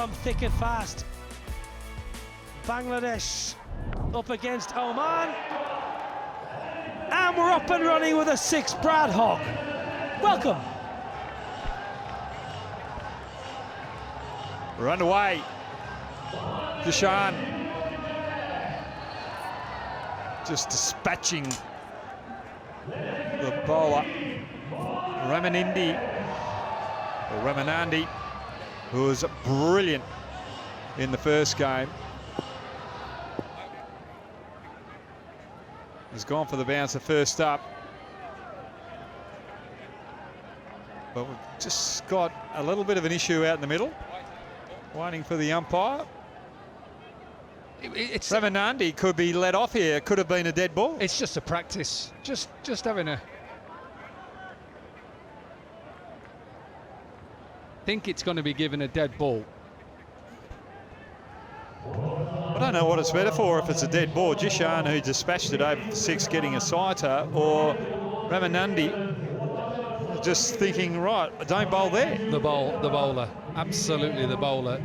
come thick and fast. Bangladesh up against Oman. And we're up and running with a 6, Brad Hogg. Welcome. We're underway. Jishan just dispatching the bowler Ramanandi, who was brilliant in the first game. Has gone for the bouncer first up. But we've just got a little bit of an issue out in the middle. Waiting for the umpire. Ramanandi could be let off here. It could have been a dead ball. It's just a practice. Just having a... think it's going to be given a dead ball. I don't know what it's better for, if it's a dead ball. Jishan, who dispatched it over for 6, getting a sighter, or Ramanandi just thinking, right, don't bowl there. The bowler, absolutely the bowler,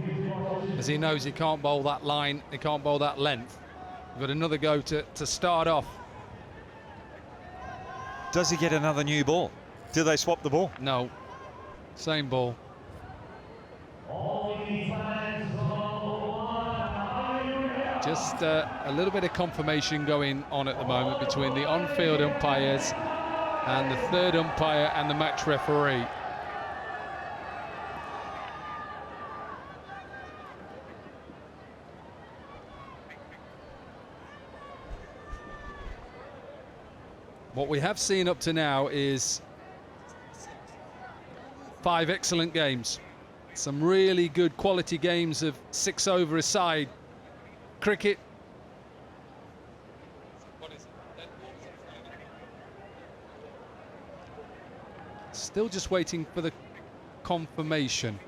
as he knows he can't bowl that line, he can't bowl that length. We've got another go to start off. Does he get another new ball? Do they swap the ball? No, same ball. Just a little bit of confirmation going on at the moment between the on-field umpires and the third umpire and the match referee. What we have seen up to now is 5 excellent games. Some really good quality games of 6 over a side cricket. Still just waiting for the confirmation.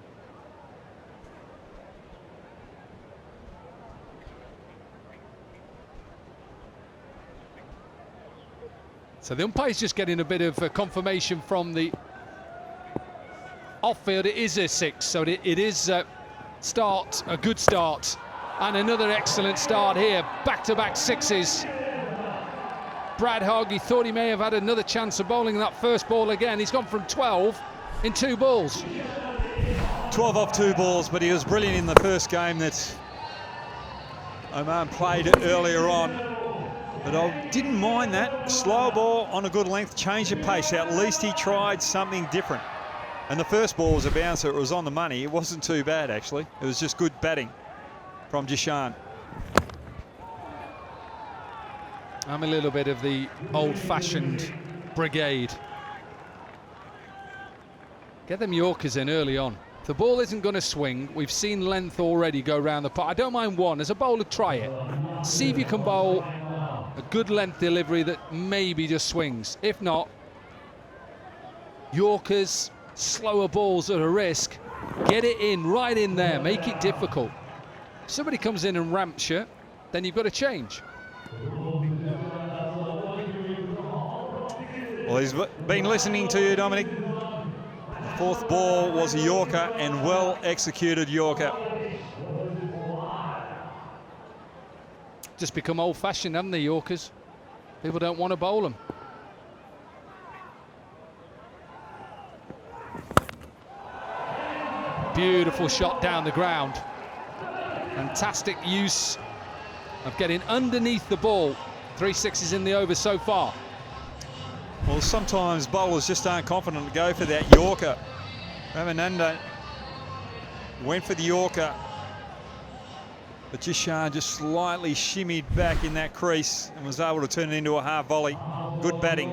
So the umpire's just getting a bit of confirmation from the off-field. It is a 6, so it is a good start. And another excellent start here, back-to-back 6s. Brad Hogg, he thought he may have had another chance of bowling that first ball again. He's gone from 12 in 2 balls. 12 off 2 balls, but he was brilliant in the first game that Oman played earlier on. But I didn't mind that. Slow ball on a good length, change of pace. At least he tried something different. And the first ball was a bouncer, it was on the money. It wasn't too bad, actually. It was just good batting from Jishan. I'm a little bit of the old-fashioned brigade. Get them Yorkers in early on. If the ball isn't going to swing, we've seen length already go round the pot. I don't mind one. As a bowler, try it. See if you can bowl a good length delivery that maybe just swings. If not, Yorkers, slower balls at a risk. Get it in, right in there. Make it difficult. If somebody comes in and ramps you, then you've got to change. Well, he's been listening to you, Dominic. The 4th ball was a Yorker, and well executed Yorker. Just become old-fashioned, haven't they, Yorkers? People don't want to bowl them. Beautiful shot down the ground. Fantastic use of getting underneath the ball. 3 6s in the over so far. Well, sometimes bowlers just aren't confident to go for that Yorker. Ramananda went for the Yorker, but Jishan just slightly shimmied back in that crease and was able to turn it into a half volley. Good batting.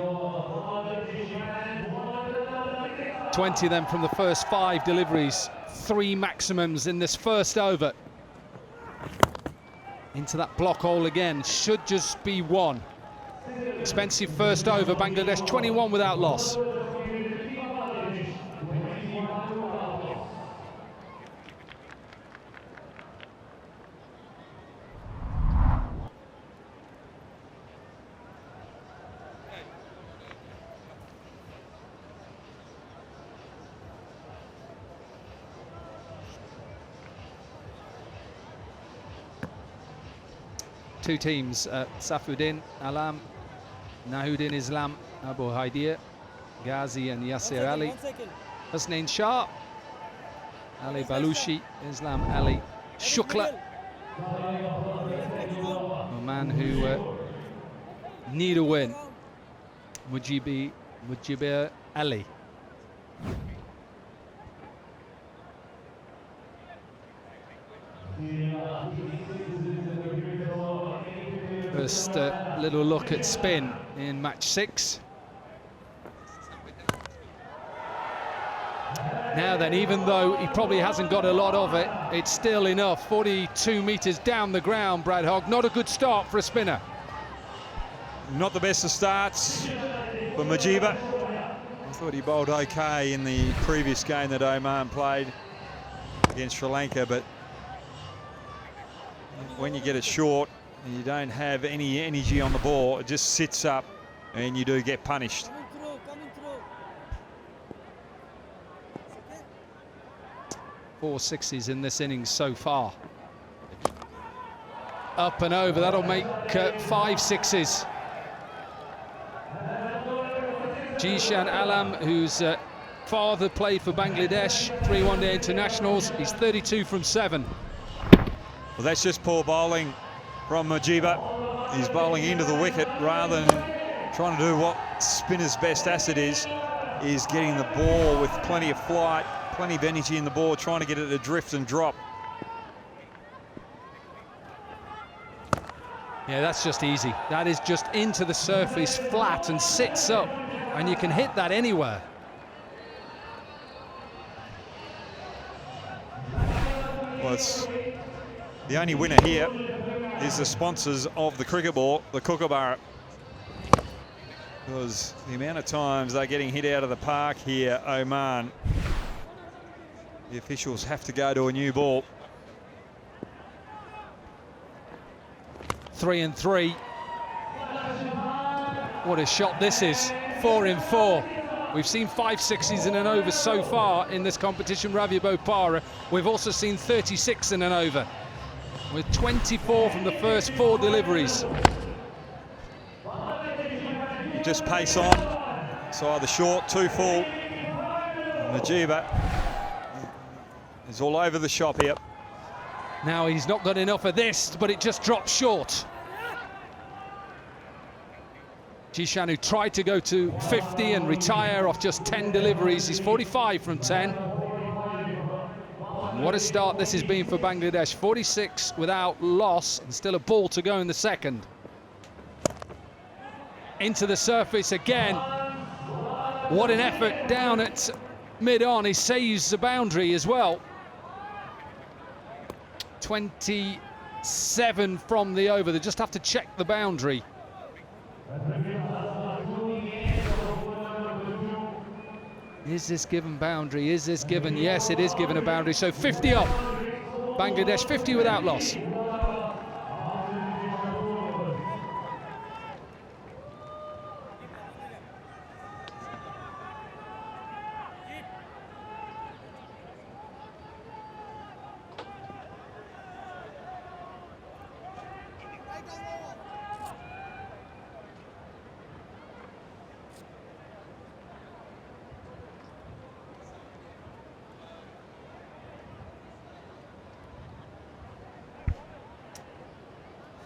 20 then from the first 5 deliveries. 3 maximums in this first over. Into that block hole again. Should just be 1. Expensive first over. Bangladesh 21 without loss. two teams, Saifuddin, Alam, Nahuddin Islam, Abu Haidir, Ghazi and Yasser Ali, Husnain Shah, Ali Balushi, Islam Ali Shukla, a man who need a win, Mujibir Ali. First little look at spin in match 6. Now then, even though he probably hasn't got a lot of it, it's still enough. 42 metres down the ground, Brad Hogg. Not a good start for a spinner. Not the best of starts for Mujiba. I thought he bowled okay in the previous game that Oman played against Sri Lanka, but when you get it short and you don't have any energy on the ball, it just sits up and you do get punished. Four sixes in this innings so far. Up and over, that'll make 5 sixes. Jishan Alam, whose father played for Bangladesh, 3 one-day internationals, he's 32 from 7. Well, that's just poor bowling from Mujiba. He's bowling into the wicket rather than trying to do what spinner's best asset is getting the ball with plenty of flight, plenty of energy in the ball, trying to get it to drift and drop. Yeah, that's just easy. That is just into the surface flat and sits up, and you can hit that anywhere. Well, it's the only winner here is the sponsors of the cricket ball, the Kookaburra. Because the amount of times they're getting hit out of the park here, Oman, the officials have to go to a new ball. 3 and 3. What a shot this is. 4 in 4. We've seen 5 sixes in an over so far in this competition, Ravi Bopara. We've also seen 36 in an over, with 24 from the first 4 deliveries. Just pace on. So either short, too full. Mujiba is all over the shop here. Now he's not got enough of this, but it just drops short. Jishan, who tried to go to 50 and retire off just 10 deliveries, he's 45 from 10. And what a start this has been for Bangladesh. 46 without loss, and still a ball to go in the second. Into the surface again. What an effort down at mid-on. He saves the boundary as well. 27 from the over. They just have to check the boundary. Is this given boundary? Is this given? Yes, it is given a boundary. So 50 up. Bangladesh 50 without loss.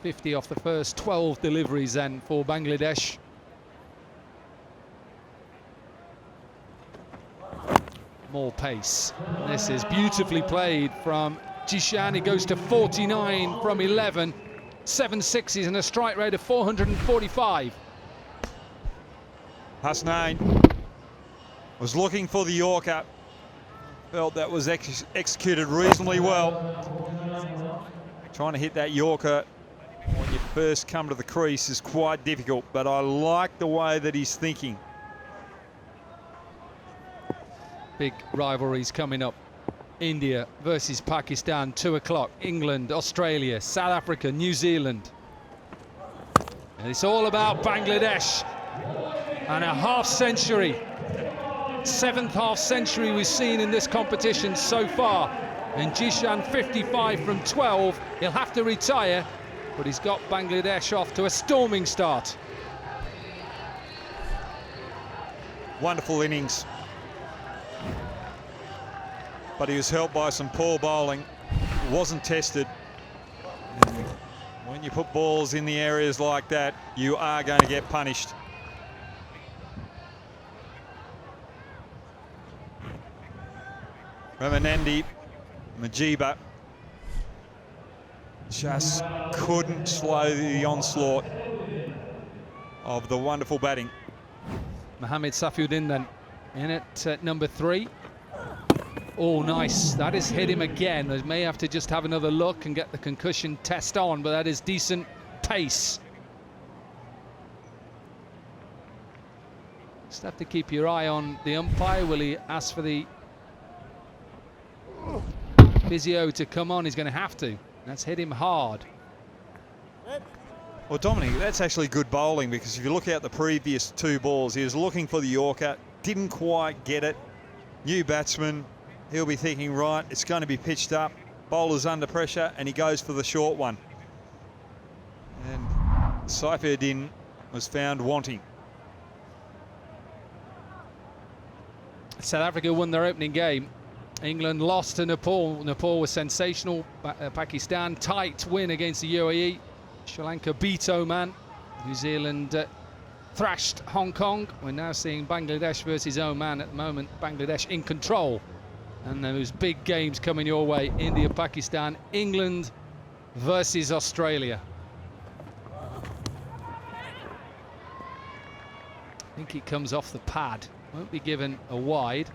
.50 off the first 12 deliveries then for Bangladesh. More pace. This is beautifully played from Jishan. He goes to 49 from 11. 7 sixes and a strike rate of 445. Husnain was looking for the Yorker. Felt that was executed reasonably well. Trying to hit that Yorker when you first come to the crease is quite difficult, but I like the way that he's thinking. Big rivalries coming up. India versus Pakistan, 2 o'clock. England, Australia, South Africa, New Zealand. And it's all about Bangladesh and a half century. 7th half century we've seen in this competition so far. And Jishan 55 from 12. He'll have to retire but he's got Bangladesh off to a storming start. Wonderful innings. But he was helped by some poor bowling. Wasn't tested. And when you put balls in the areas like that, you are going to get punished. Ramanandi Majiba just couldn't slow the onslaught of the wonderful batting. Mohamed Saifuddin then in at number 3. Oh, nice. That has hit him again. They may have to just have another look and get the concussion test on, but that is decent pace. Just have to keep your eye on the umpire. Will he ask for the physio to come on? He's going to have to. That's hit him hard. Well, Dominic, that's actually good bowling, because if you look at the previous 2 balls, he was looking for the Yorker, didn't quite get it. New batsman, he'll be thinking, right, it's going to be pitched up. Bowler's under pressure, and he goes for the short one. And Saifuddin was found wanting. South Africa won their opening game. England lost to Nepal. Nepal was sensational. Pakistan, tight win against the UAE. Sri Lanka beat Oman. New Zealand thrashed Hong Kong. We're now seeing Bangladesh versus Oman at the moment. Bangladesh in control. And those big games coming your way. India, Pakistan, England versus Australia. I think he comes off the pad. Won't be given a wide.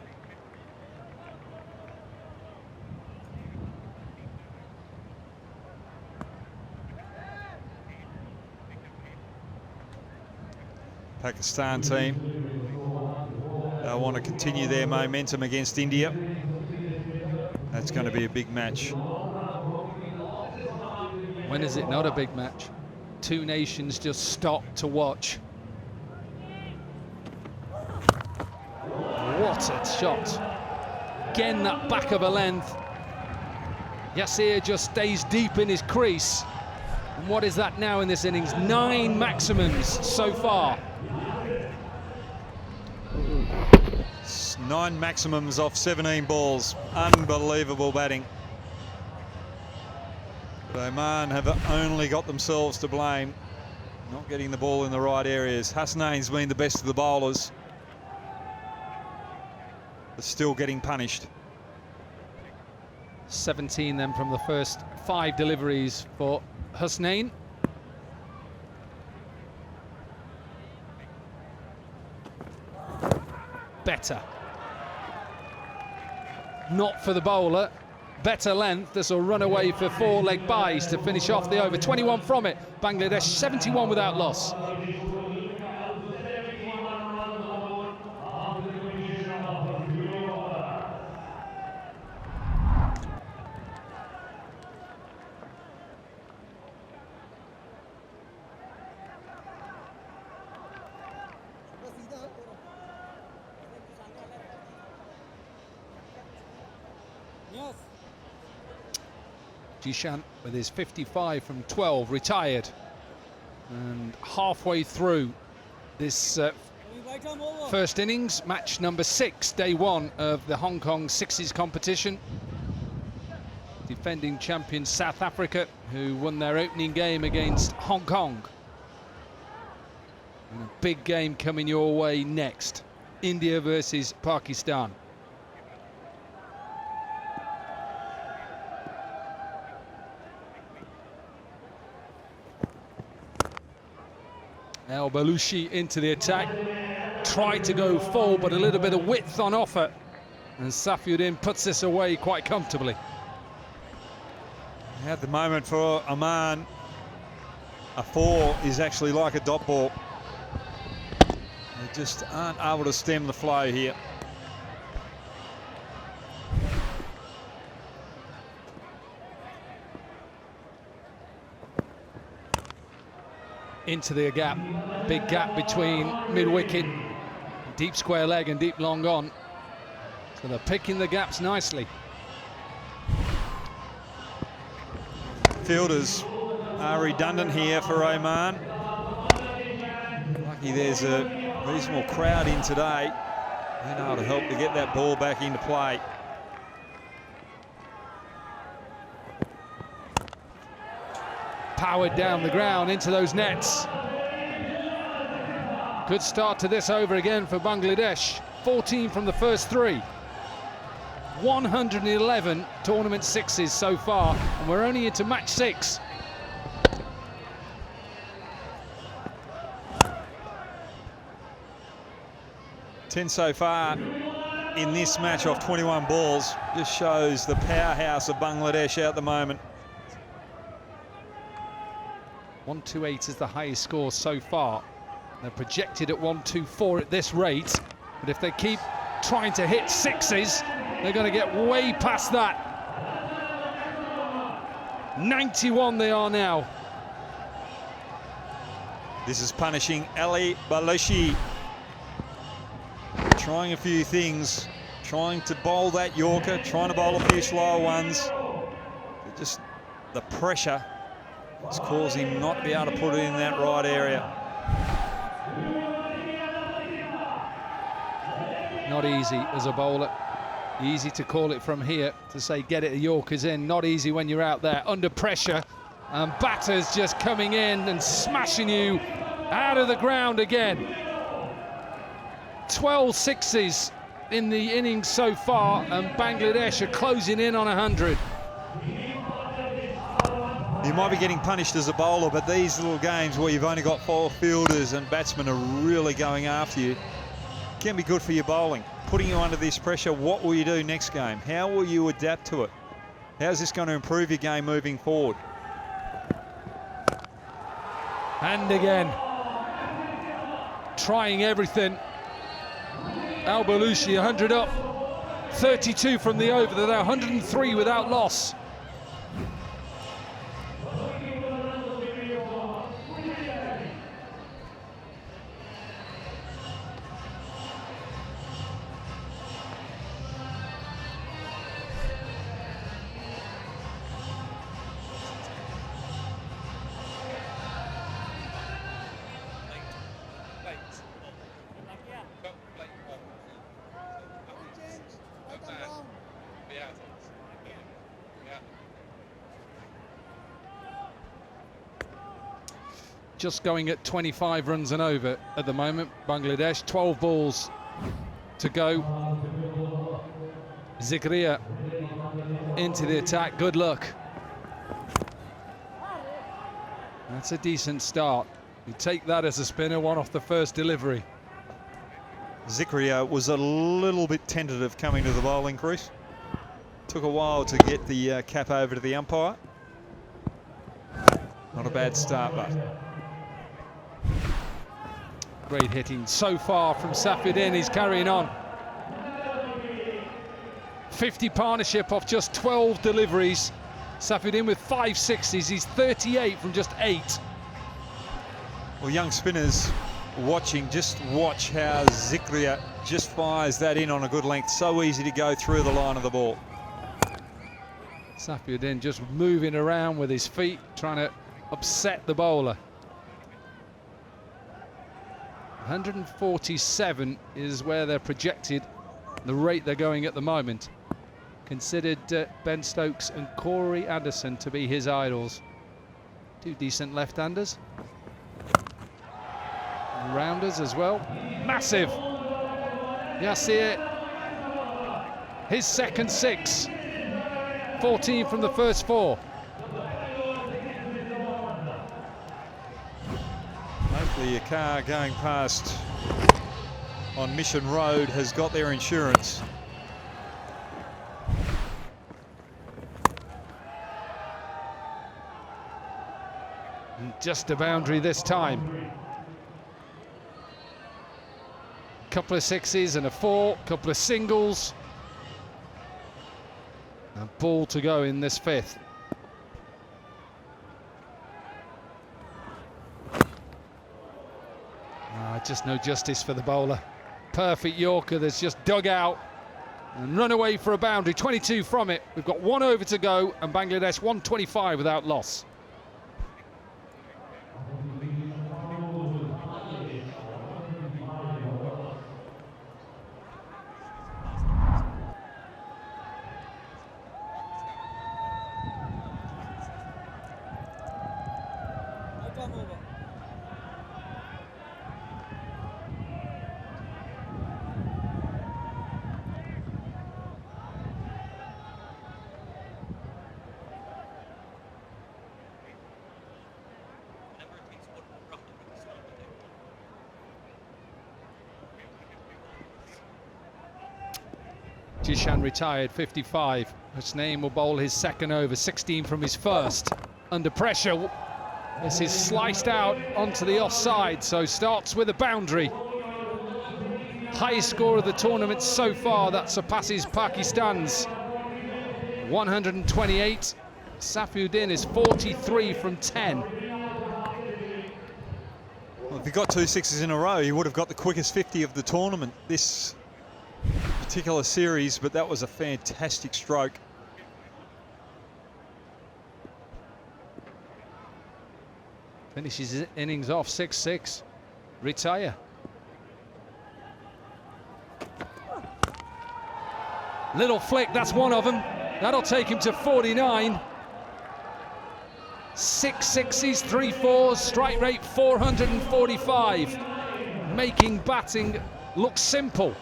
Pakistan team, they'll want to continue their momentum against India. That's going to be a big match. When is it not a big match? 2 nations just stop to watch. What a shot. Again, that back of a length. Yasir just stays deep in his crease. And what is that now in this innings? 9 maximums so far. 9 maximums off 17 balls. Unbelievable batting. But Oman have only got themselves to blame, not getting the ball in the right areas. Hasnain's been the best of the bowlers, but still getting punished. 17 then from the first 5 deliveries for Hasnain. Better. Not for the bowler. Better length. This will run away for 4 leg byes to finish off the over. 21 from it. Bangladesh 71 without loss. Jishan with his 55 from 12 retired, and halfway through this first innings, match number 6, day 1 of the Hong Kong Sixes competition. Defending champions South Africa, who won their opening game against Hong Kong. And a big game coming your way next. India versus Pakistan. El Balushi into the attack, tried to go full, but a little bit of width on offer, and Saifuddin puts this away quite comfortably. At the moment for Oman, a 4 is actually like a dot ball. They just aren't able to stem the flow here. Into the gap, big gap between mid-wicket, deep square leg and deep long on. So they're picking the gaps nicely. Fielders are redundant here for Oman. Lucky there's a reasonable crowd in today. Been able to help to get that ball back into play. Powered down the ground into those nets. Good start to this over again for Bangladesh. 14 from the first 3. 111 tournament sixes so far, and we're only into match 6. Ten so far in this match off 21 balls. Just shows the powerhouse of Bangladesh out at the moment. 128 is the highest score so far. They're projected at 124 at this rate, but if they keep trying to hit sixes, they're going to get way past that. 91 they are now. This is punishing Ali Balochi. Trying a few things, trying to bowl that Yorker, trying to bowl a few slower ones. Just the pressure is causing him not to be able to put it in that right area. Not easy as a bowler. Easy to call it from here, to say get it, the Yorkers in. Not easy when you're out there under pressure. And batters just coming in and smashing you out of the ground again. 12 sixes in the innings so far, and Bangladesh are closing in on 100. You might be getting punished as a bowler, but these little games where you've only got 4 fielders and batsmen are really going after you can be good for your bowling. Putting you under this pressure, what will you do next game? How will you adapt to it? How's this going to improve your game moving forward? And again, trying everything. Al Baluchi 100 up, 32 from the over. They're now 103 without loss. Just going at 25 runs and over at the moment. Bangladesh, 12 balls to go. Zikria into the attack. Good luck. That's a decent start. You take that as a spinner, one off the first delivery. Zikria was a little bit tentative coming to the bowling crease. Took a while to get the cap over to the umpire. Not a bad start, but great hitting so far from Saifuddin. He's carrying on. 50 partnership off just 12 deliveries. Saifuddin with 5 sixes. He's 38 from just 8. Well, young spinners watching, just watch how Zikria just fires that in on a good length. So easy to go through the line of the ball. Saifuddin just moving around with his feet, trying to upset the bowler. 147 is where they're projected, the rate they're going at the moment. Considered Ben Stokes and Corey Anderson to be his idols. 2 decent left-handers. Rounders as well. Massive. Yasir, his second 6. 14 from the first 4. Hopefully your car going past on Mission Road has got their insurance. And just a boundary this time. Couple of 6s and a 4, couple of singles. A ball to go in this 5th. Just no justice for the bowler. Perfect Yorker that's just dug out and run away for a boundary. 22 from it. We've got 1 over to go, and Bangladesh 125 without loss. Jishan retired, 55. Husnain will bowl his second over, 16 from his first. Under pressure, this is sliced out onto the offside, so starts with a boundary. Highest score of the tournament so far, that surpasses Pakistan's 128. Saifuddin is 43 from 10. Well, if he got 2 sixes in a row, he would have got the quickest 50 of the tournament this particular series, but that was a fantastic stroke. Finishes his innings off 6-6. Retire. Little flick, that's one of them. That'll take him to 49. 6 sixes, 3 fours, strike rate 445. Making batting look simple.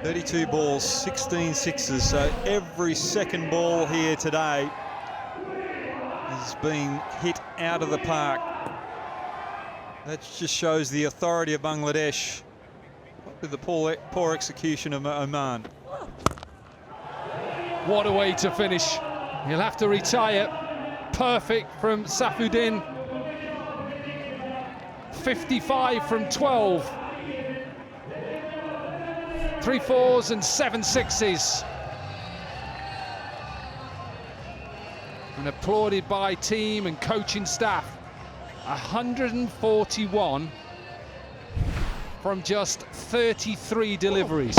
.32 balls, 16 sixes, so every second ball here today has been hit out of the park. That just shows the authority of Bangladesh with the poor execution of Oman. What a way to finish. He'll have to retire. Perfect from Saifuddin. 55 from 12. 3 fours and 7 sixes. And applauded by team and coaching staff. 141 from just 33 deliveries.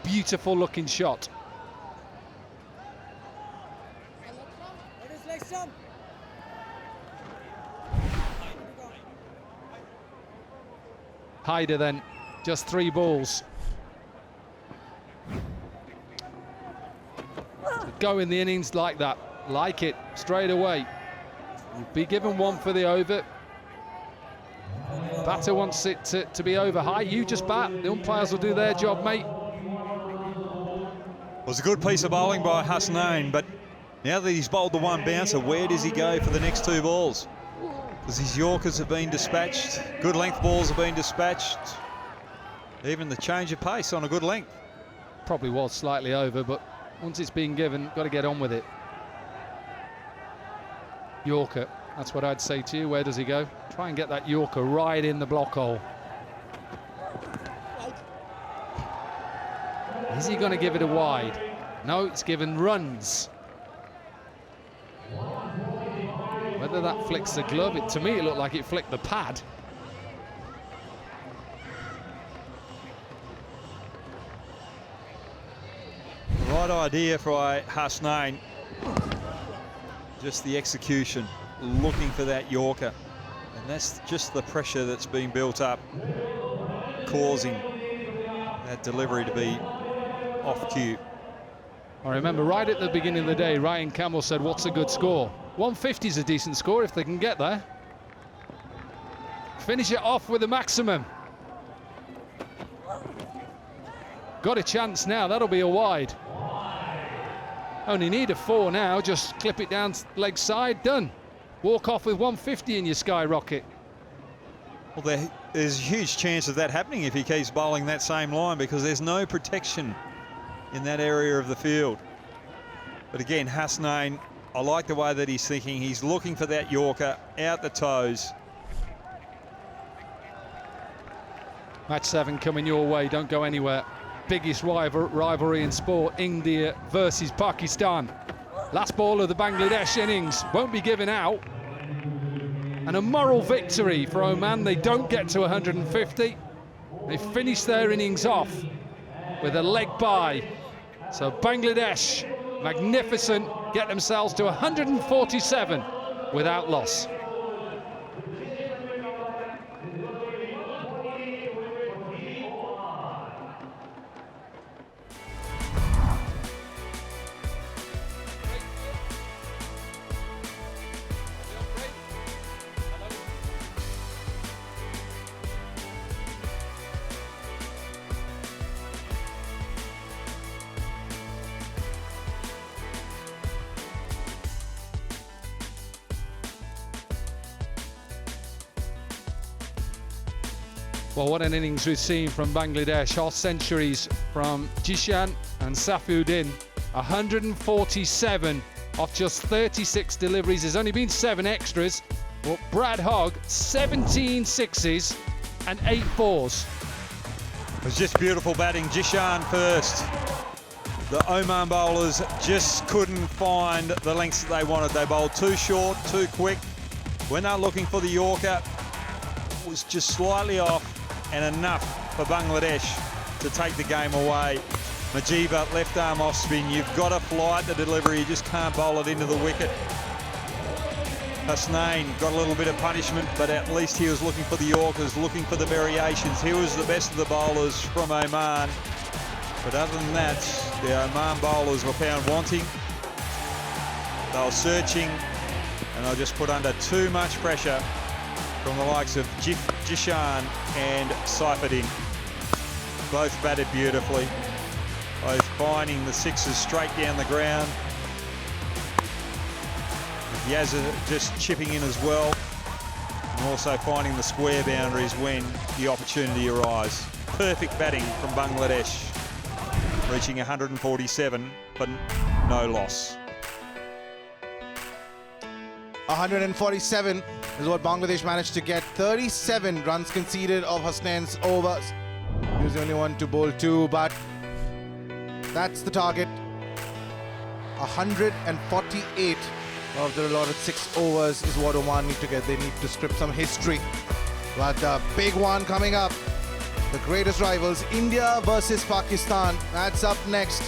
Beautiful looking shot. Hyder then, just 3 balls. To go in the innings like that, like it, straight away. You'll be given 1 for the over. Batter wants it to be over high. You just bat. The umpires will do their job, mate. It was a good piece of bowling by Husnain, but now that he's bowled the 1 bouncer, where does he go for the next 2 balls? Because his Yorkers have been dispatched, good length balls have been dispatched, even the change of pace on a good length. Probably was slightly over, but once it's been given, got to get on with it. Yorker, that's what I'd say to you. Where does he go? Try and get that Yorker right in the block hole. Is he going to give it a wide? No, it's given runs. Whether that flicks the glove, to me it looked like it flicked the pad. The right idea for Husnain. Just the execution, looking for that Yorker. And that's just the pressure that's been built up, causing that delivery to be off cue. I remember right at the beginning of the day, Ryan Campbell said, what's a good score? 150 is a decent score if they can get there. Finish it off with a maximum. Got a chance now, that'll be a wide. Only need a 4 now, just clip it down leg side, done. Walk off with 150 in your skyrocket. Well, there's a huge chance of that happening if he keeps bowling that same line, because there's no protection in that area of the field. But again, Husnain, I like the way that he's thinking. He's looking for that Yorker out the toes. Match 7 coming your way, don't go anywhere. Biggest rivalry in sport, India versus Pakistan. Last ball of the Bangladesh innings won't be given out. And a moral victory for Oman. They don't get to 150. They finish their innings off with a leg bye. So Bangladesh, magnificent, get themselves to 147 without loss. Well, what an innings we've seen from Bangladesh. All centuries from Jishan and Saifuddin. 147 off just 36 deliveries. There's only been 7 extras. But Brad Hogg, 17 sixes and 8 fours. It was just beautiful batting. Jishan first. The Oman bowlers just couldn't find the lengths that they wanted. They bowled too short, too quick. When they're looking for the Yorker, it was just slightly off and enough for Bangladesh to take the game away. Majiba, left arm off spin. You've got to flight the delivery. You just can't bowl it into the wicket. Hasnain got a little bit of punishment, but at least he was looking for the Yorkers, looking for the variations. He was the best of the bowlers from Oman. But other than that, the Oman bowlers were found wanting. They were searching, and they were just put under too much pressure from the likes of Jishan and Saifuddin. Both batted beautifully, both finding the sixes straight down the ground. Yazza just chipping in as well, and also finding the square boundaries when the opportunity arises. Perfect batting from Bangladesh, reaching 147, but no loss. 147 is what Bangladesh managed to get. 37 runs conceded of Hasnain's overs. He was the only one to bowl 2, but that's the target. 148 of the allotted 6 overs is what Oman need to get. They need to strip some history. But the big one coming up, the greatest rivals, India versus Pakistan. That's up next.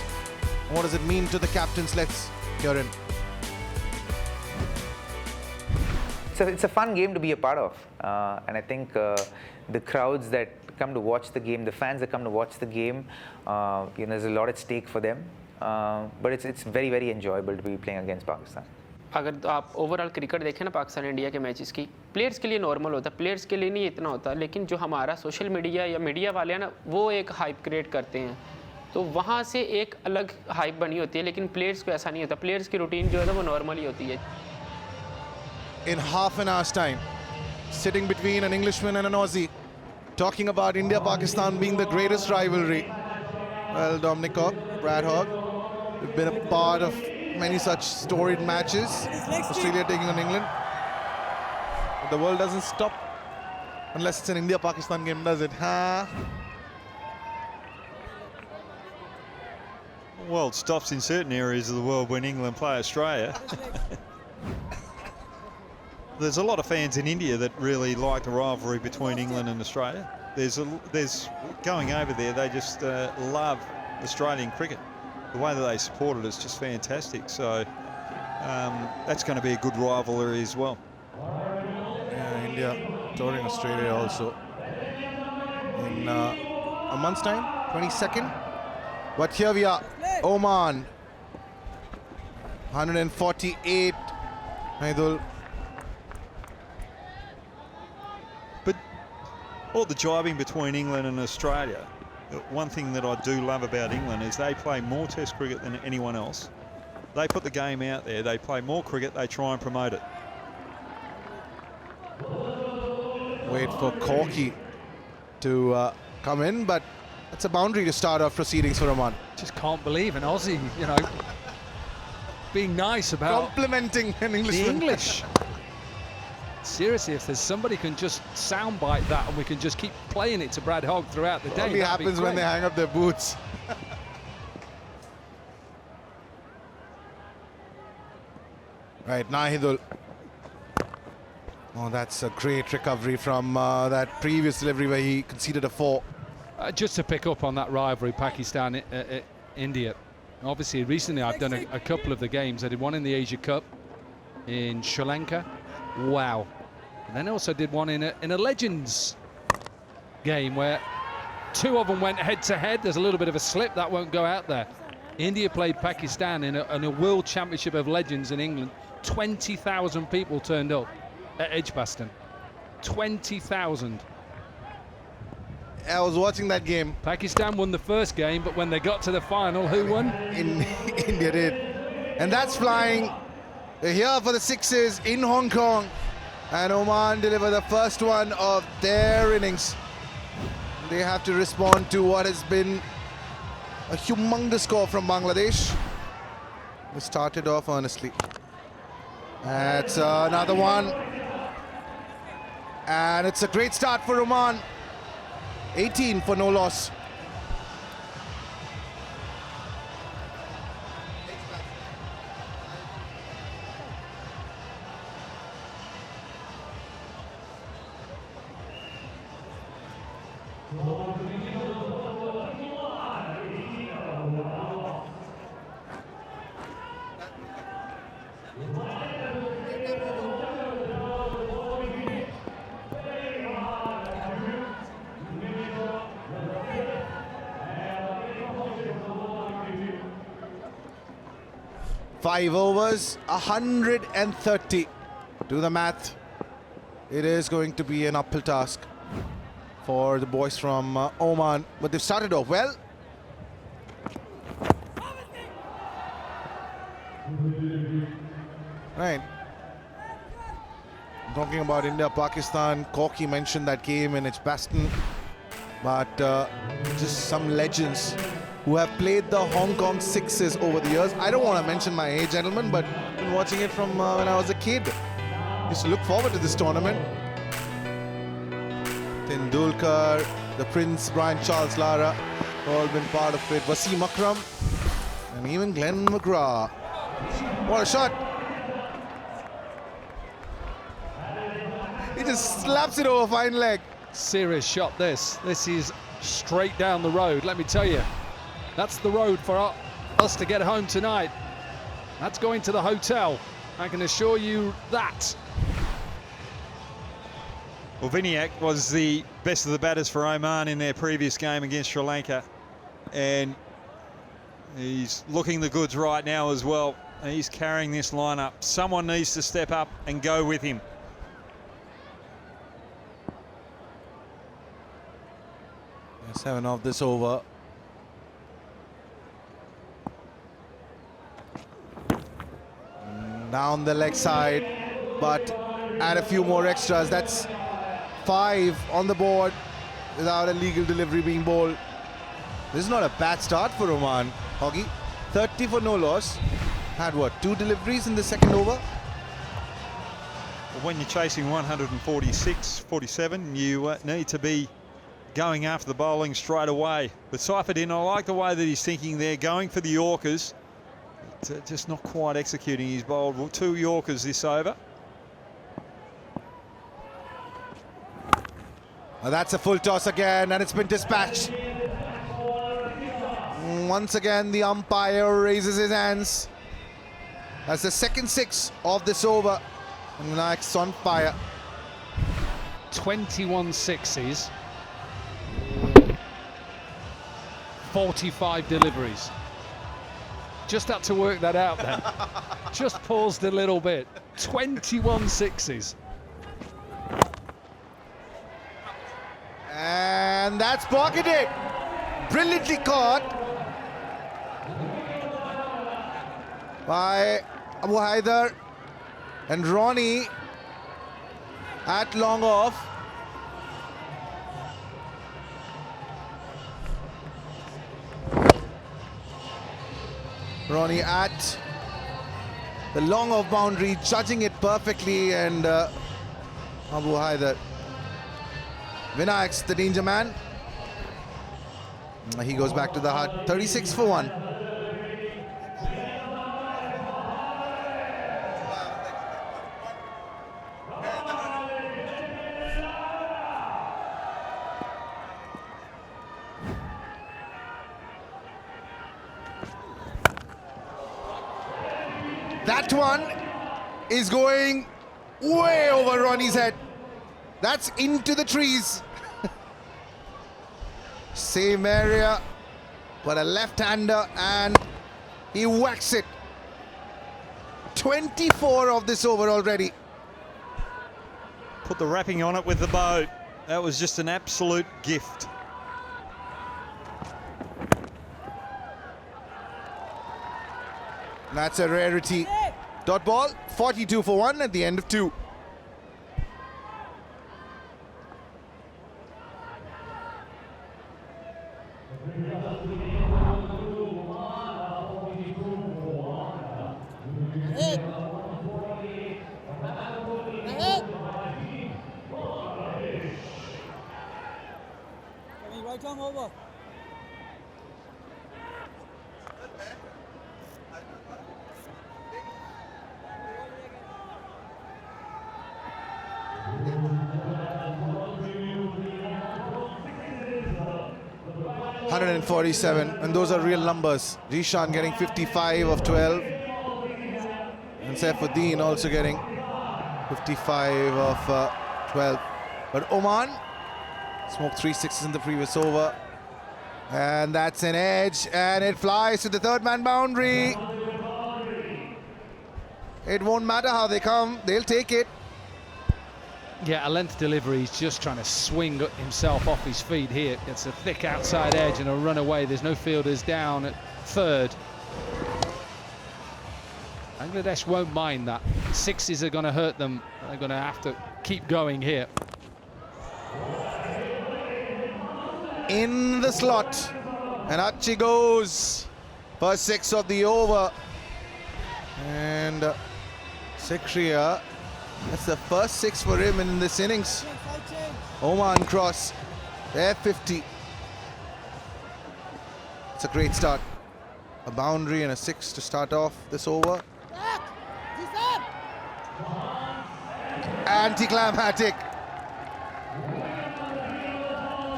What does it mean to the captains? Let's hear him. So it's a fun game to be a part of, and I think the crowds that come to watch the game, the fans that come to watch the game, there's a lot at stake for them. But it's very, very enjoyable to be playing against Pakistan. अगर आप overall cricket देखें ना Pakistan India के matches की, players के लिए normal होता है, प्लेयर्स के लिए नहीं इतना होता, लेकिन जो हमारा सोशल मीडिया या मीडिया वाले हैं ना, वो एक हाइप क्रिएट करते हैं, तो वहाँ से एक अलग हाइप बनी होती है, लेकिन प्लेयर्स को ऐसा नहीं होता, प्लेयर्स की रूटीन जो है वो नॉर्मल ही होती है. In half an hour's time, sitting between an Englishman and an Aussie, talking about India-Pakistan being the greatest rivalry. Well, Dominic Hogg, Brad Hogg, we've been a part of many such storied matches. Australia taking on England. But the world doesn't stop unless it's an India-Pakistan game, does it? Huh? The world stops in certain areas of the world when England play Australia. There's a lot of fans in India that really like the rivalry between England and Australia. There's going over there, they just love Australian cricket. The way that they support it is just fantastic. So that's going to be a good rivalry as well. Yeah, India touring Australia also in a month's time, 22nd. But here we are, Oman, 148. Haidul. But all the jibing between England and Australia, one thing that I do love about England is they play more Test cricket than anyone else. They put the game out there, they play more cricket, they try and promote it. Wait for Corky to come in, but that's a boundary to start off proceedings for Oman. Just can't believe an Aussie, being nice about complimenting an Englishman. the English. Seriously, if there's somebody can just soundbite that and we can just keep playing it to Brad Hogg throughout the day. It only happens when they hang up their boots. Right, Nahidul. Oh, that's a great recovery from that previous delivery where he conceded a 4. Just to pick up on that rivalry, Pakistan, India. Obviously, recently I've done a couple of the games. I did one in the Asia Cup in Sri Lanka. Wow. And then I also did one in a Legends game where 2 of them went head-to-head. There's a little bit of a slip. That won't go out there. India played Pakistan in a World Championship of Legends in England. 20,000 people turned up at Edgbaston. 20,000. I was watching that game. Pakistan won the first game, but when they got to the final, who won? India did. And that's flying. They're here for the 6s in Hong Kong. And Oman deliver the first one of their innings. They have to respond to what has been a humongous score from Bangladesh. They started off earnestly. That's another one. And it's a great start for Oman. 18 for no loss. Five overs, 130. Do the math. It is going to be an uphill task for the boys from Oman, but they've started off well. Right. I'm talking about India-Pakistan. Corky mentioned that game in its Baston, but just some legends who have played the Hong Kong Sixes over the years. I don't want to mention my age, gentlemen, but I've been watching it from when I was a kid. Used to look forward to this tournament. Tendulkar, the Prince, Brian Charles Lara, all been part of it. Wasim Akram, and even Glenn McGrath. What a shot! He just slaps it over fine leg. Serious shot this. This is straight down the road, let me tell you. That's the road for us to get home tonight. That's going to the hotel. I can assure you that. Well, Vinayak was the best of the batters for Oman in their previous game against Sri Lanka. And he's looking the goods right now as well. He's carrying this lineup. Someone needs to step up and go with him. Seven of this over. Down the leg side, but add a few more extras. That's 5 on the board without a legal delivery being bowled. This is not a bad start for Oman. Hoggy, 30 for no loss. Had what, 2 deliveries in the second over? Well, when you're chasing 146, 47, you need to be going after the bowling straight away. But Saifuddin, I like the way that he's thinking there, going for the Yorkers. Just not quite executing his bowled 2 Yorkers this over. Well, that's a full toss again, and it's been dispatched. Once again, the umpire raises his hands. That's the second 6 of this over. And Vinayak's on fire. 21 sixes. 45 deliveries. Just had to work that out then. Just paused a little bit. 21 sixes. And that's pocketed. Brilliantly caught by Abu Haider and Ronnie at long off. Ronnie at the long off boundary, judging it perfectly, and Abu Haider. Vinayak's the danger man. He goes back to the hut. 36 for 1. That one is going way over Ronnie's head. That's into the trees. Same area, but a left-hander, and he whacks it. 24 of this over already. Put the wrapping on it with the bow. That was just an absolute gift. That's a rarity. Dot ball, 42 for 1 at the end of 2. Right arm over. And those are real numbers. Jishan getting 55 of 12. And Saifuddin also getting 55 of 12. But Oman smoked 3 sixes in the previous over. And that's an edge, and it flies to the third man boundary. It won't matter how they come, they'll take it. Yeah, a length delivery. He's just trying to swing himself off his feet here. It's a thick outside edge and a run away. There's no fielders down at third. Bangladesh won't mind that. Sixes are going to hurt them. They're going to have to keep going here. In the slot, and Achi goes. First 6 of the over. And Sikriya, that's the first 6 for him in this innings. Oman cross, they're 50. It's a great start. A boundary and a 6 to start off this over. Anticlimactic.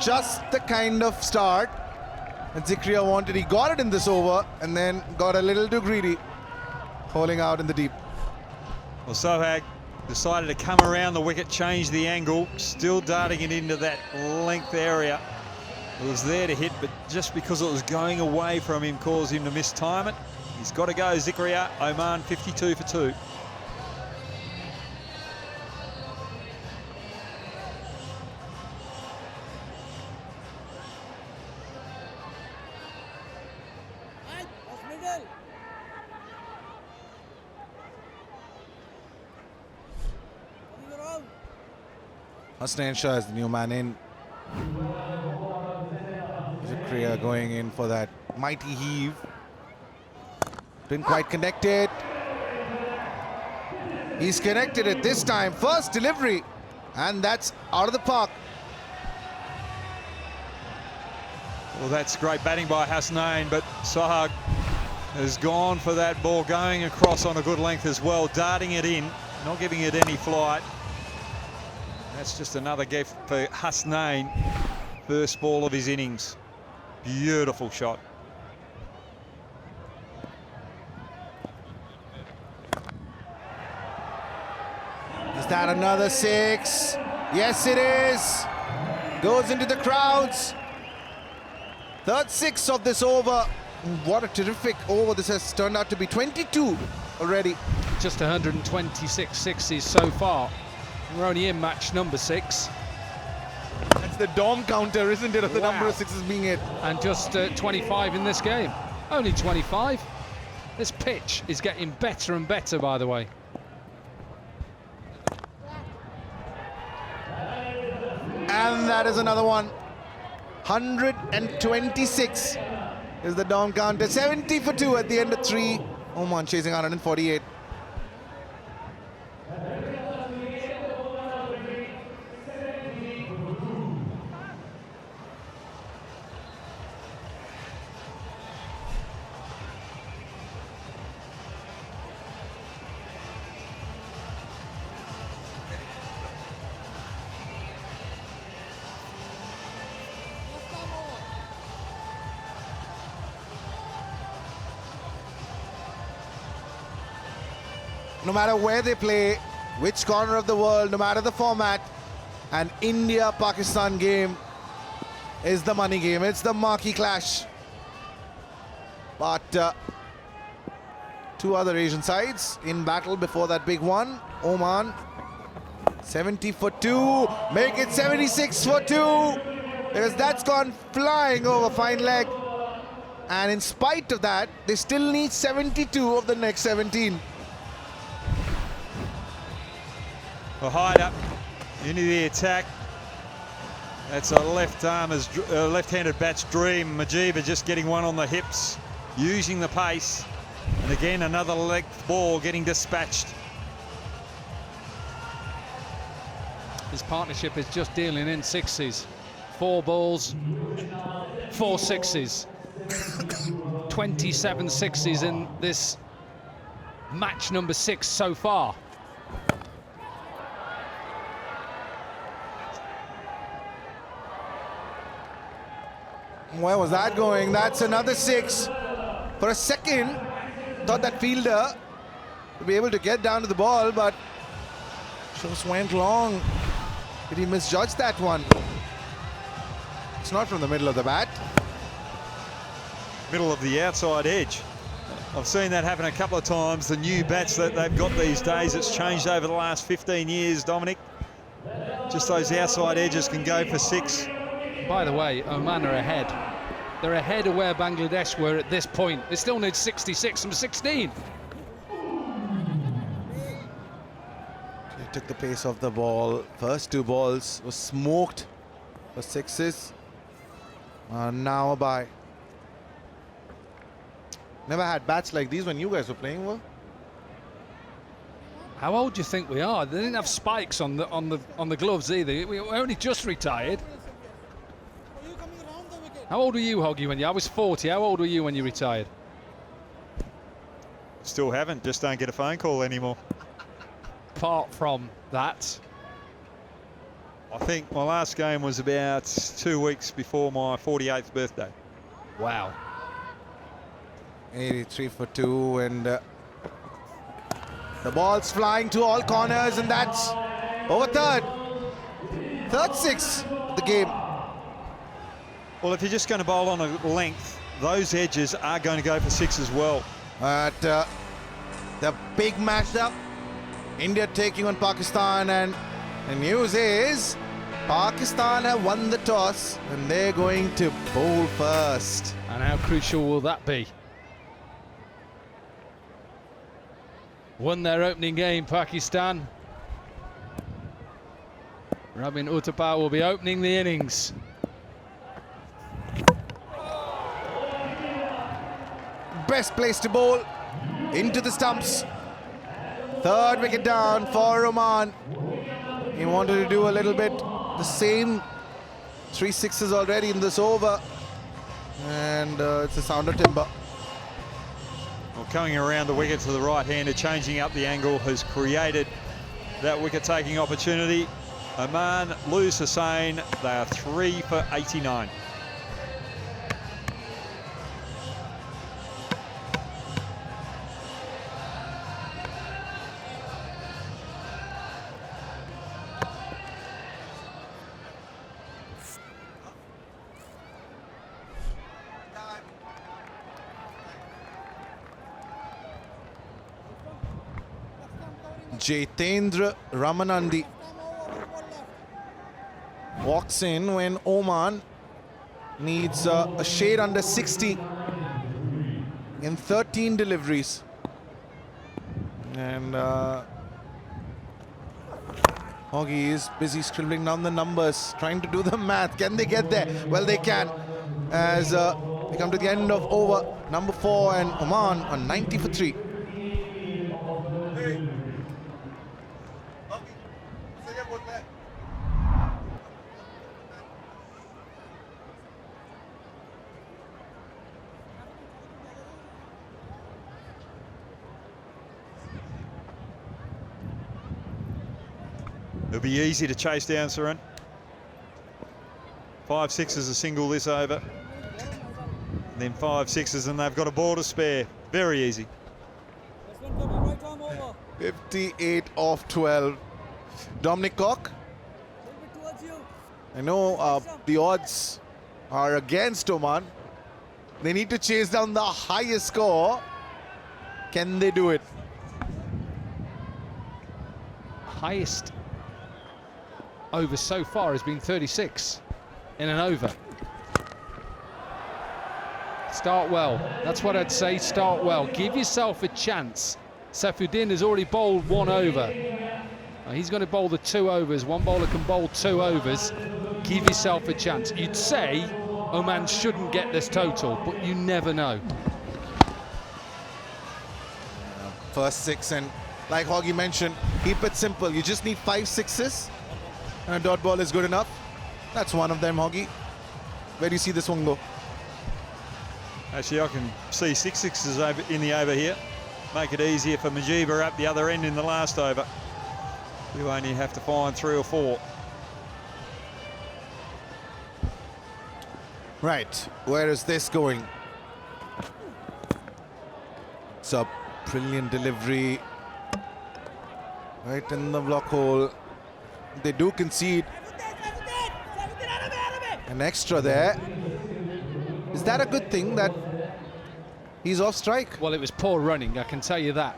Just the kind of start that Sikriya wanted. He got it in this over and then got a little too greedy, holding out in the deep. Well, Sohag decided to come around the wicket, change the angle, still darting it into that length area. It was there to hit, but just because it was going away from him caused him to mistime it. He's got to go, Sikriya. Oman 52 for 2. Hasnain Shah is the new man in. Sikriya going in for that mighty heave. Didn't quite connect it. He's connected it this time. First delivery. And that's out of the park. Well, that's great batting by Hasnain, but Sohag has gone for that ball, going across on a good length as well, darting it in, not giving it any flight. That's just another gift for Hasnain. First ball of his innings. Beautiful shot. Is that another 6? Yes, it is. Goes into the crowds. Third 6 of this over. What a terrific over this has turned out to be. 22 already. Just 126 sixes so far. We're only in match number 6. That's the Dom counter, isn't it, of the number of 6s being hit. And just 25 in this game. Only 25. This pitch is getting better and better, by the way. And that is another one. 126 is the Dom counter. 70 for 2 at the end of 3. Oman chasing 148. No matter where they play, which corner of the world, no matter the format, an India-Pakistan game is the money game. It's the marquee clash. But 2 other Asian sides in battle before that big one. Oman, 70 for 2. Make it 76 for 2. Because that's gone flying over fine leg. And in spite of that, they still need 72 of the next 17. A hide up into the attack. That's a left-handed bat's dream. Mujeeba just getting one on the hips, using the pace. And again, another length ball getting dispatched. His partnership is just dealing in 6s. 4 balls, 4 sixes. 27 sixes in this match number 6 so far. Where was that going? That's another 6. For a second, thought that fielder would be able to get down to the ball, but just went long. Did he misjudge that one? It's not from the middle of the bat. Middle of the outside edge. I've seen that happen a couple of times. The new bats that they've got these days, it's changed over the last 15 years, Dominic. Just those outside edges can go for 6. By the way, Oman are ahead. They're ahead of where Bangladesh were at this point. They still need 66 from 16. He took the pace of the ball. First 2 balls was smoked for 6s. Now a bye. Never had bats like these when you guys were playing, were? How old do you think we are? They didn't have spikes on the gloves either. We only just retired. How old were you, Hoggy, when you... I was 40. How old were you when you retired? Still haven't, just don't get a phone call anymore. Apart from that, I think my last game was about 2 weeks before my 48th birthday. wow. 83 for 2, and the ball's flying to all corners, and that's over third. Third 6 of the game. Well, if you're just going to bowl on a length, those edges are going to go for 6 as well. But the big matchup, India taking on Pakistan, and the news is Pakistan have won the toss and they're going to bowl first. And how crucial will that be? Won their opening game, Pakistan. Rabin Uthapar will be opening the innings. Best place to bowl, into the stumps. Third wicket down for Oman. He wanted to do a little bit the same. 3 6s already in this over, and it's a sounder timber. Well, coming around the wicket to the right-hander, changing up the angle, has created that wicket-taking opportunity. Oman lose Hussain. They are 3 for 89. Jitendra Ramanandi walks in when Oman needs a shade under 60 in 13 deliveries. And Hoggy is busy scribbling down the numbers, trying to do the math. Can they get there? Well, they can, as they come to the end of over number 4, and Oman on 90 for 3. It'll be easy to chase down, Saran. 5 6s a single this over. And then 5 6s, and they've got a ball to spare. Very easy. 58 off 12. Dominic Cock. I know the odds are against Oman. They need to chase down the highest score. Can they do it? Highest over so far has been 36 in an over. Start well. That's what I'd say. Start well. Give yourself a chance. Saifuddin has already bowled 1 over. He's going to bowl the 2 overs. One bowler can bowl 2 overs. Give yourself a chance. You'd say Oman shouldn't get this total, but you never know. First 6, and like Hoggy mentioned, keep it simple. You just need 5 6s, and a dot ball is good enough. That's one of them, Hoggy. Where do you see this one go? Actually, I can see 6 sixes over in the over here. Make it easier for Mujeeba up the other end in the last over. You only have to find 3 or 4. Right, where is this going? It's a brilliant delivery. Right in the block hole. They do concede an extra there. Is that a good thing that he's off strike? Well, it was poor running, I can tell you that.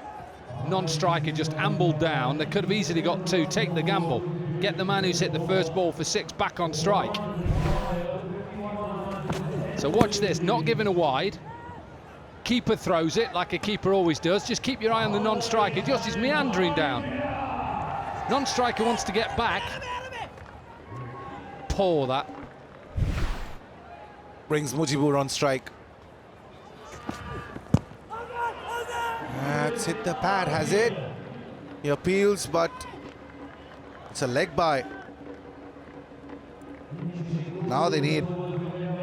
Non-striker just ambled down. They could have easily got 2. Take the gamble. Get the man who's hit the first ball for 6 back on strike. So watch this, not given a wide. Keeper throws it like a keeper always does. Just keep your eye on the non-striker. Just is meandering down. Non-striker wants to get back. Poor that. Brings Mujibur on strike. That's hit the pad, has it? He appeals, but it's a leg by. Now they need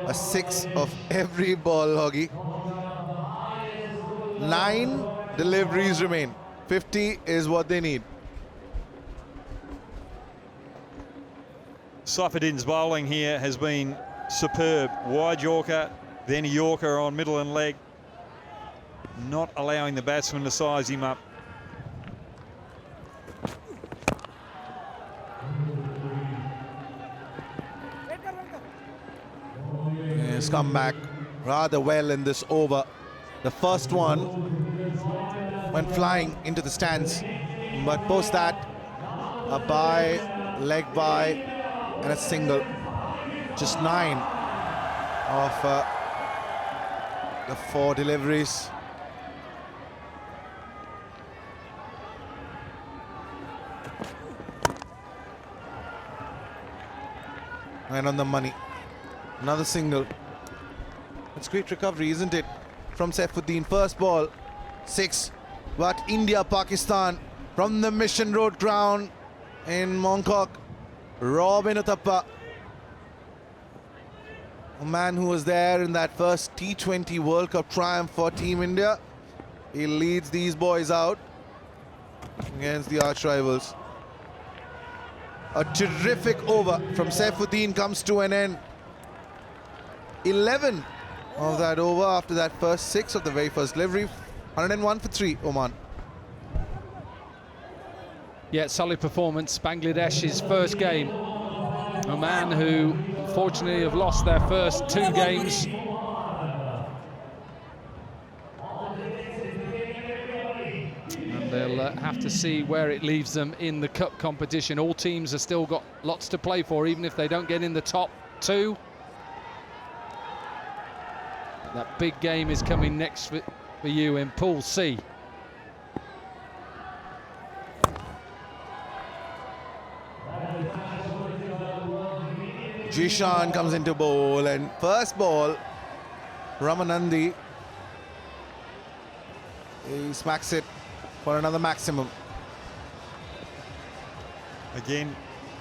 a 6 of every ball, Hoggy. 9 deliveries remain. 50 is what they need. Saifuddin's bowling here has been superb. Wide Yorker, then a Yorker on middle and leg. Not allowing the batsman to size him up. He's come back rather well in this over. The first one went flying into the stands, but post that, a bye, leg bye, and a single. Just 9 of the 4 deliveries. And on the money. Another single. It's great recovery, isn't it? From Saifuddin. First ball, 6. But India, Pakistan from the Mission Road ground in Mongkok. Robin Uthappa. A man who was there in that first T20 World Cup triumph for Team India. He leads these boys out against the arch rivals. A terrific over from Saifuddin comes to an end. 11 of that over after that first 6 of the very first delivery. 101 for 3, Oman. Yeah, solid performance. Bangladesh's first game. Oman, who unfortunately have lost their first 2 games. And they'll have to see where it leaves them in the cup competition. All teams have still got lots to play for, even if they don't get in the top 2. That big game is coming next for you in Pool C. Jishan comes into bowl, and first ball, Ramanandi, he smacks it for another maximum. Again,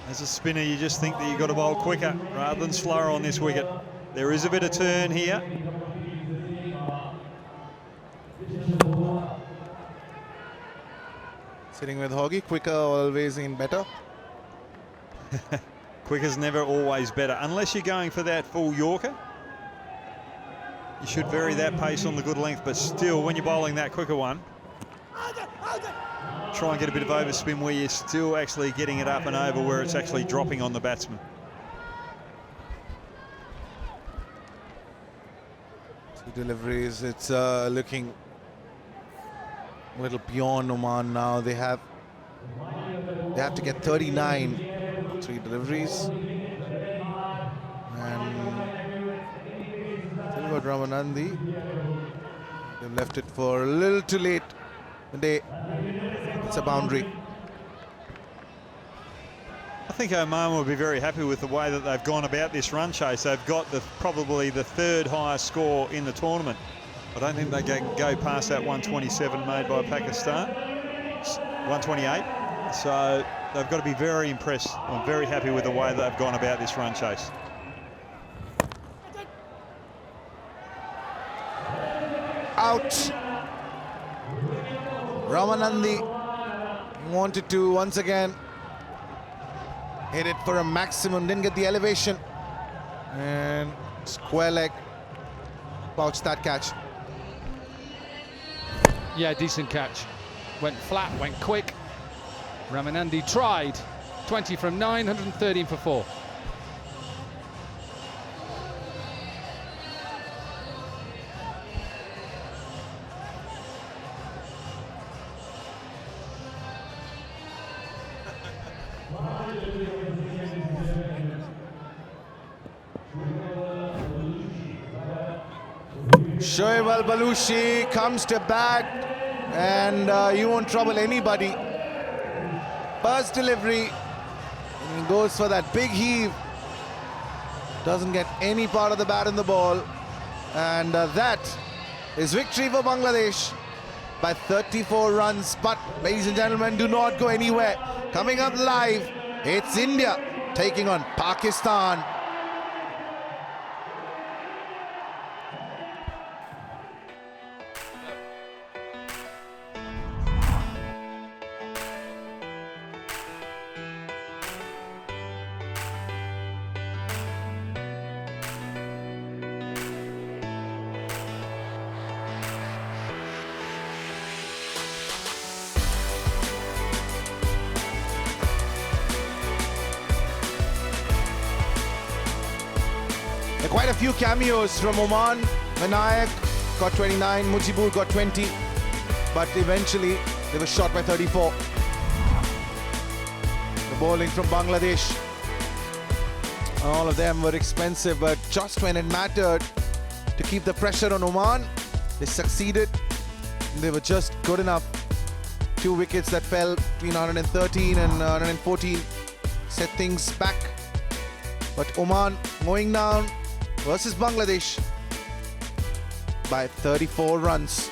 as a spinner, you just think that you've got to bowl quicker rather than slower on this wicket. There is a bit of turn here. Sitting with Hoggy, quicker always in better. Quicker's never always better, unless you're going for that full Yorker. You should vary that pace on the good length, but still, when you're bowling that quicker one, try and get a bit of overspin where you're still actually getting it up and over where it's actually dropping on the batsman. Two deliveries, it's looking a little beyond Oman now. They have to get 39. 3 deliveries. And tell you about Ramanandi. They've left it for a little too late. It's a boundary. I think Oman will be very happy with the way that they've gone about this run chase. They've got probably the 3rd highest score in the tournament. I don't think they can go past that 127 made by Pakistan. 128. So they've got to be very impressed. I'm very happy with the way they've gone about this run chase. out. Ramanandi wanted to once again hit it for a maximum, didn't get the elevation. And square leg, pouched that catch. Yeah, decent catch. Went flat, went quick. Ramanandi tried. 20 from 9, 113 for 4. Shoaib Al-Balushi comes to bat, and you won't trouble anybody. First delivery, and he goes for that big heave. Doesn't get any part of the bat in the ball, and that is victory for Bangladesh by 34 runs. But ladies and gentlemen, do not go anywhere. Coming up live, it's India taking on Pakistan. Quite a few cameos from Oman. Vinayak got 29, Mujibur got 20, but eventually they were shot by 34. The bowling from Bangladesh, all of them were expensive, but just when it mattered to keep the pressure on Oman, they succeeded. They were just good enough. 2 wickets that fell between 113 and 114 set things back. But Oman going down versus Bangladesh by 34 runs.